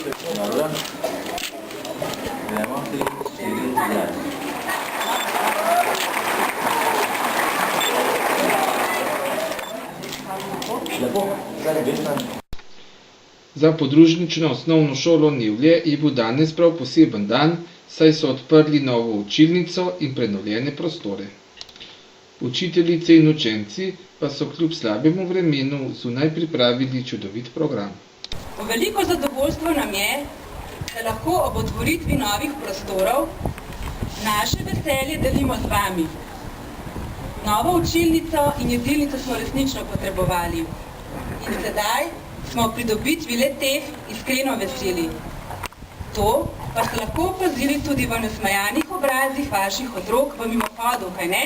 Dobro. Gremo, 3, 4, zdaj. Lepo, zdaj večman. Za podružnično osnovno šolo Nevlje je bil danes prav poseben dan, saj so odprli novo učilnico in prenovljene prostore. Učiteljice in učenci pa so kljub slabemu vremenu zunaj pripravili čudovit program. Veliko zadovoljstvo nam je, da lahko ob otvoritvi novih prostorov naše veselje delimo z vami. Novo učilnico in jedilnico smo resnično potrebovali. In sedaj smo ob pridobitvi le-teh iskreno veseli. To pa ste lahko opazili tudi v nasmejanih obrazih vaših otrok v mimohodu, kaj ne?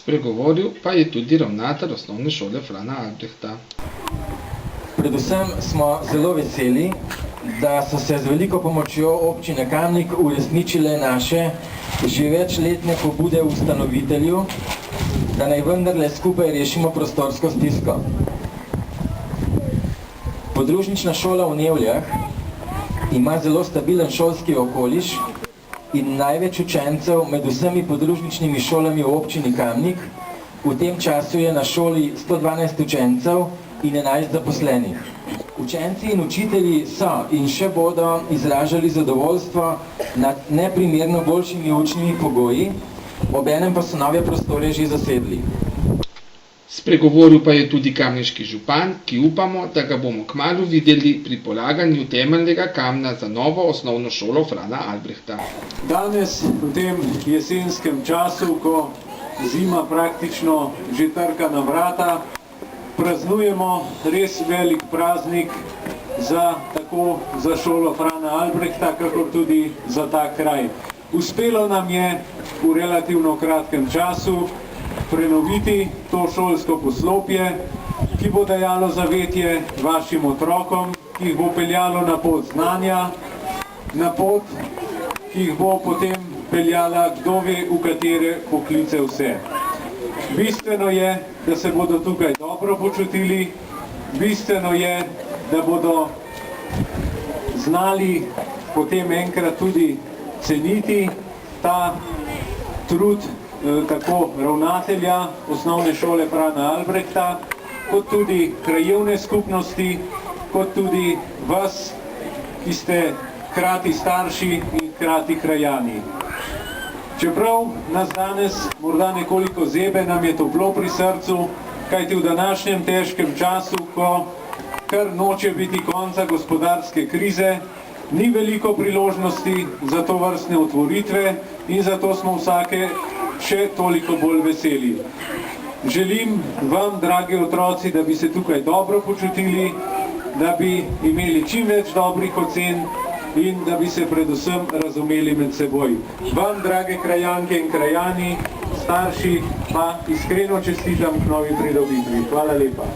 Spregovoril pa je tudi ravnatelj osnovne šole Frana Albrehta. Predvsem smo zelo veseli, da so se z veliko pomočjo občine Kamnik uresničile naše že večletne pobude ustanovitelju, da naj vendarle skupaj rešimo prostorsko stisko. Podružnična šola v Nevljah ima zelo stabilen šolski okoliš in največ učencev med vsemi podružničnimi šolami v občini Kamnik. V tem času je na šoli 112 učencev in 11 zaposlenih. Učenci in učitelji so in še bodo izražali zadovoljstvo nad neprimerno boljšimi učnimi pogoji, obenem pa so nove prostore že zasedli. Spregovoril pa je tudi kamniški župan, ki upamo, da ga bomo kmalu videli pri polaganju temeljnega kamna za novo osnovno šolo Frana Albrehta. Danes, v tem jesenskem času, ko zima praktično že trka na vrata, praznujemo res velik praznik tako za šolo Frana Albrehta, kakor tudi za ta kraj. Uspelo nam je v relativno kratkem času prenoviti to šolsko poslopje, ki bo dajalo zavetje vašim otrokom, ki jih bo peljalo na pot znanja, na pot, ki jih bo potem peljala kdo ve v katere poklice vse. Bistveno je, da se bodo tukaj dobro počutili, bistveno je, da bodo znali potem enkrat tudi ceniti ta trud tako ravnatelja osnovne šole Frana Albrehta, kot tudi krajevne skupnosti, kot tudi vas, ki ste hkrati starši in hkrati krajani. Čeprav nas danes morda nekoliko zebe, nam je toplo pri srcu, kajti v današnjem težkem času, ko kar noče biti konca gospodarske krize, ni veliko priložnosti za to vrstne otvoritve in zato smo vsake še toliko bolj veseli. Želim vam, dragi otroci, da bi se tukaj dobro počutili, da bi imeli čim več dobrih ocen in da bi se predvsem razumeli med seboj. Vam, drage krajanke in krajani, starši, pa iskreno čestitam k novi pridobitvi. Hvala lepa.